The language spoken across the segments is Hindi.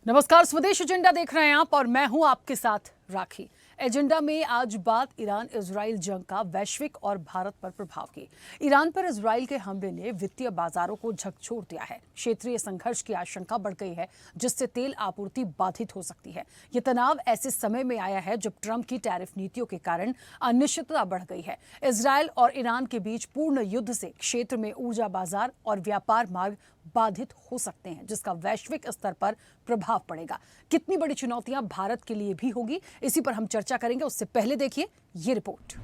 नमस्कार, स्वदेश एजेंडा देख रहे हैं आप और मैं हूं आपके साथ राखी। एजेंडा में आज बात ईरान इजराइल जंग का वैश्विक और भारत पर प्रभाव की। ईरान पर इजराइल के हमले ने वित्तीय बाजारों को झकझोर दिया है। क्षेत्रीय संघर्ष की आशंका बढ़ गई है, जिससे तेल आपूर्ति बाधित हो सकती है। ये तनाव ऐसे समय में आया है जब ट्रंप की टैरिफ नीतियों के कारण अनिश्चितता बढ़ गई है। इजराइल और ईरान के बीच पूर्ण युद्ध से क्षेत्र में ऊर्जा बाजार और व्यापार मार्ग बाधित हो सकते हैं, जिसका वैश्विक स्तर पर प्रभाव पड़ेगा। कितनी बड़ी चुनौतियां भारत के लिए भी होगी, इसी पर हम चर्चा करेंगे। उससे पहले देखिए ये रिपोर्ट।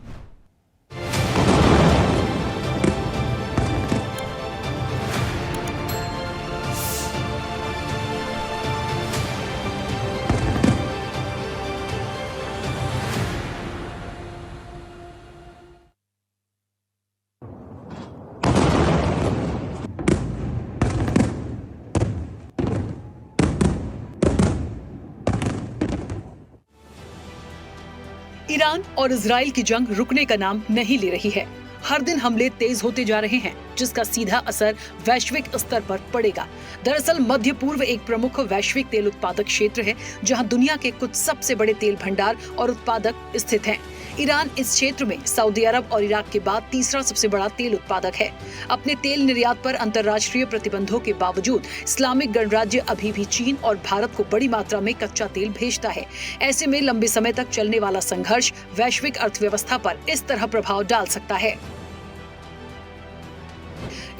ईरान और इजराइल की जंग रुकने का नाम नहीं ले रही है। हर दिन हमले तेज होते जा रहे हैं, जिसका सीधा असर वैश्विक स्तर पर पड़ेगा। दरअसल मध्य पूर्व एक प्रमुख वैश्विक तेल उत्पादक क्षेत्र है, जहां दुनिया के कुछ सबसे बड़े तेल भंडार और उत्पादक स्थित हैं। ईरान इस क्षेत्र में सऊदी अरब और इराक के बाद तीसरा सबसे बड़ा तेल उत्पादक है। अपने तेल निर्यात पर अंतर्राष्ट्रीय प्रतिबंधों के बावजूद इस्लामिक गणराज्य अभी भी चीन और भारत को बड़ी मात्रा में कच्चा तेल भेजता है। ऐसे में लंबे समय तक चलने वाला संघर्ष वैश्विक अर्थव्यवस्था पर इस तरह प्रभाव डाल सकता है।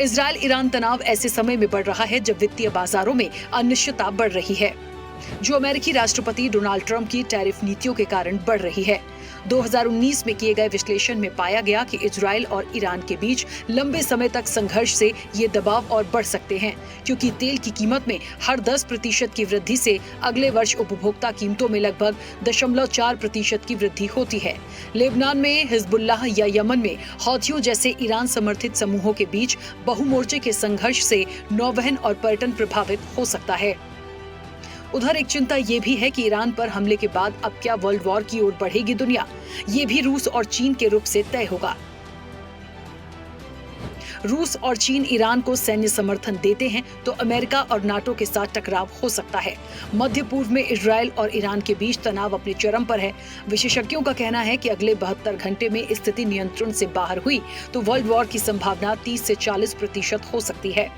इजराइल ईरान तनाव ऐसे समय में बढ़ रहा है जब वित्तीय बाजारों में अनिश्चितता बढ़ रही है, जो अमेरिकी राष्ट्रपति डोनाल्ड ट्रंप की टैरिफ नीतियों के कारण बढ़ रही है। 2019 में किए गए विश्लेषण में पाया गया कि इजराइल और ईरान के बीच लंबे समय तक संघर्ष से ये दबाव और बढ़ सकते हैं, क्योंकि तेल की कीमत में हर 10% की वृद्धि से अगले वर्ष उपभोक्ता कीमतों में लगभग 0.4% की वृद्धि होती है। लेबनान में हिजबुल्लाह या यमन में हौथियों जैसे ईरान समर्थित समूहों के बीच बहुमोर्चे के संघर्ष से नौवहन और पर्यटन प्रभावित हो सकता है। उधर एक चिंता ये भी है कि ईरान पर हमले के बाद अब क्या वर्ल्ड वॉर की ओर बढ़ेगी दुनिया, ये भी रूस और चीन के रुख से तय होगा। रूस और चीन ईरान को सैन्य समर्थन देते हैं तो अमेरिका और नाटो के साथ टकराव हो सकता है। मध्य पूर्व में इजराइल और ईरान के बीच तनाव अपने चरम पर है। विशेषज्ञों का कहना है कि अगले 72 घंटे में स्थिति नियंत्रण से बाहर हुई तो वर्ल्ड वॉर की संभावना 30 से 40% हो सकती है।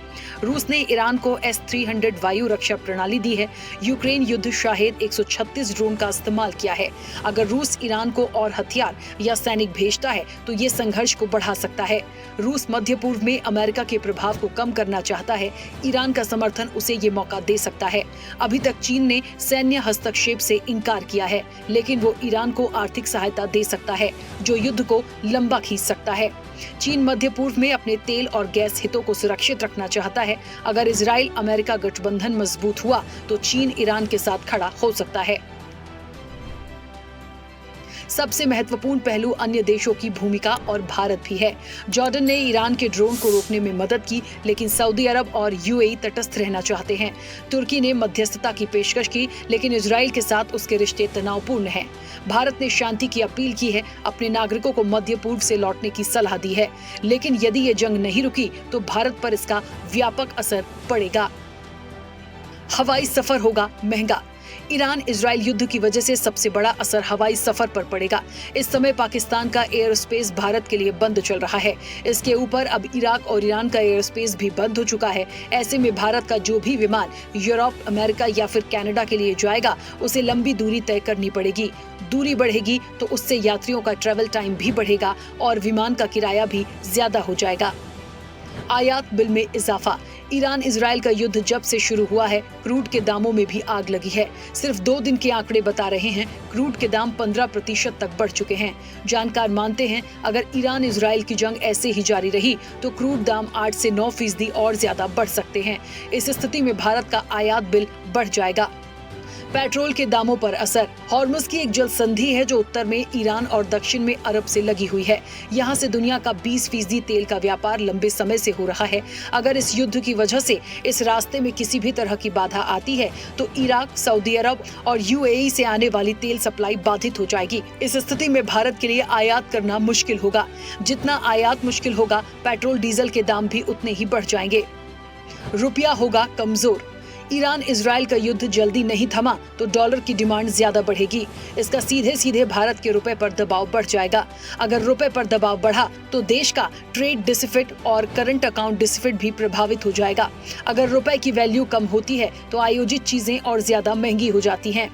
रूस ने ईरान को S-300 वायु रक्षा प्रणाली दी है। यूक्रेन युद्ध शाहिद 136 ड्रोन का इस्तेमाल किया है। अगर रूस ईरान को और हथियार या सैनिक भेजता है तो ये संघर्ष को बढ़ा सकता है। रूस मध्य पूर्व में अमेरिका के प्रभाव को कम करना चाहता है। ईरान का समर्थन उसे ये मौका दे सकता है। अभी तक चीन ने सैन्य हस्तक्षेप से इनकार किया है, लेकिन वो ईरान को आर्थिक सहायता दे सकता है, जो युद्ध को लंबा खींच सकता है। चीन मध्य पूर्व में अपने तेल और गैस हितों को सुरक्षित रखना चाहता है। अगर इजराइल अमेरिका गठबंधन मजबूत हुआ तो चीन ईरान के साथ खड़ा हो सकता है। सबसे महत्वपूर्ण पहलू अन्य देशों की भूमिका और भारत भी है। जॉर्डन ने ईरान के ड्रोन को रोकने में मदद की, लेकिन सऊदी अरब और यूएई तटस्थ रहना चाहते हैं। तुर्की ने मध्यस्थता की पेशकश की, लेकिन इजराइल के साथ उसके रिश्ते तनावपूर्ण हैं। भारत ने शांति की अपील की है, अपने नागरिकों को मध्य पूर्व से लौटने की सलाह दी है, लेकिन यदि ये जंग नहीं रुकी तो भारत पर इसका व्यापक असर पड़ेगा। हवाई सफर होगा महंगा। ईरान इजराइल युद्ध की वजह से सबसे बड़ा असर हवाई सफर पर पड़ेगा। इस समय पाकिस्तान का एयर स्पेस भारत के लिए बंद चल रहा है। इसके ऊपर अब इराक और ईरान का एयर स्पेस भी बंद हो चुका है। ऐसे में भारत का जो भी विमान यूरोप, अमेरिका या फिर कनाडा के लिए जाएगा, उसे लंबी दूरी तय करनी पड़ेगी। दूरी बढ़ेगी तो उससे यात्रियों का ट्रैवल टाइम भी बढ़ेगा और विमान का किराया भी ज्यादा हो जाएगा। आयात बिल में इजाफा। ईरान इजराइल का युद्ध जब से शुरू हुआ है, क्रूड के दामों में भी आग लगी है। सिर्फ 2 दिन के आंकड़े बता रहे हैं, क्रूड के दाम 15% तक बढ़ चुके हैं। जानकार मानते हैं अगर ईरान इजराइल की जंग ऐसे ही जारी रही तो क्रूड दाम 8 से 9% और ज्यादा बढ़ सकते हैं। इस स्थिति में भारत का आयात बिल बढ़ जाएगा। पेट्रोल के दामों पर असर। हॉर्मुज की एक जल संधि है जो उत्तर में ईरान और दक्षिण में अरब से लगी हुई है। यहाँ से दुनिया का 20% तेल का व्यापार लंबे समय से हो रहा है। अगर इस युद्ध की वजह से इस रास्ते में किसी भी तरह की बाधा आती है तो इराक, सऊदी अरब और यूएई से आने वाली तेल सप्लाई बाधित हो जाएगी। इस स्थिति में भारत के लिए आयात करना मुश्किल होगा। जितना आयात मुश्किल होगा, पेट्रोल डीजल के दाम भी उतने ही बढ़ जाएंगे। रुपया होगा कमजोर। ईरान इजराइल का युद्ध जल्दी नहीं थमा तो डॉलर की डिमांड ज्यादा बढ़ेगी। इसका सीधे सीधे भारत के रुपए पर दबाव बढ़ जाएगा। अगर रुपए पर दबाव बढ़ा तो देश का ट्रेड डिफिसिट और करंट अकाउंट डिफिसिट भी प्रभावित हो जाएगा। अगर रुपए की वैल्यू कम होती है तो आयोजित चीजें और ज्यादा महंगी हो जाती हैं।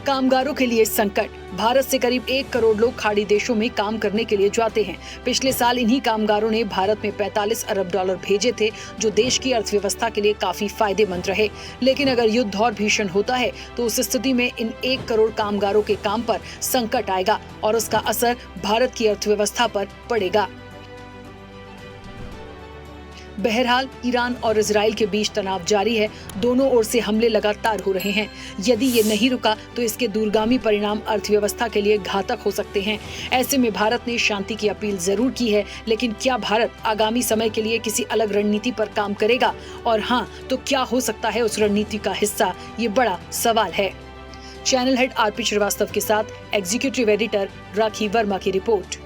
कामगारों के लिए संकट। भारत से करीब 1 करोड़ लोग खाड़ी देशों में काम करने के लिए जाते हैं। पिछले साल इन्हीं कामगारों ने भारत में 45 अरब डॉलर भेजे थे, जो देश की अर्थव्यवस्था के लिए काफी फायदेमंद रहे। लेकिन अगर युद्ध और भीषण होता है तो उस स्थिति में इन 1 करोड़ कामगारों के काम पर संकट आएगा और उसका असर भारत की अर्थव्यवस्था पर पड़ेगा। बहरहाल ईरान और इजराइल के बीच तनाव जारी है। दोनों ओर से हमले लगातार हो रहे हैं। यदि ये नहीं रुका तो इसके दूरगामी परिणाम अर्थव्यवस्था के लिए घातक हो सकते हैं। ऐसे में भारत ने शांति की अपील जरूर की है, लेकिन क्या भारत आगामी समय के लिए किसी अलग रणनीति पर काम करेगा? और हाँ, तो क्या हो सकता है उस रणनीति का हिस्सा? ये बड़ा सवाल है। चैनल हेड आरपी श्रीवास्तव के साथ एग्जीक्यूटिव एडिटर राखी वर्मा की रिपोर्ट।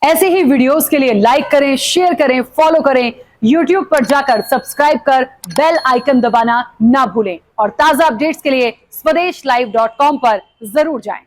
ऐसे ही वीडियोस के लिए लाइक करें, शेयर करें, फॉलो करें। YouTube पर जाकर सब्सक्राइब कर बेल आइकन दबाना ना भूलें और ताजा अपडेट्स के लिए swedeshlive.com पर जरूर जाएं।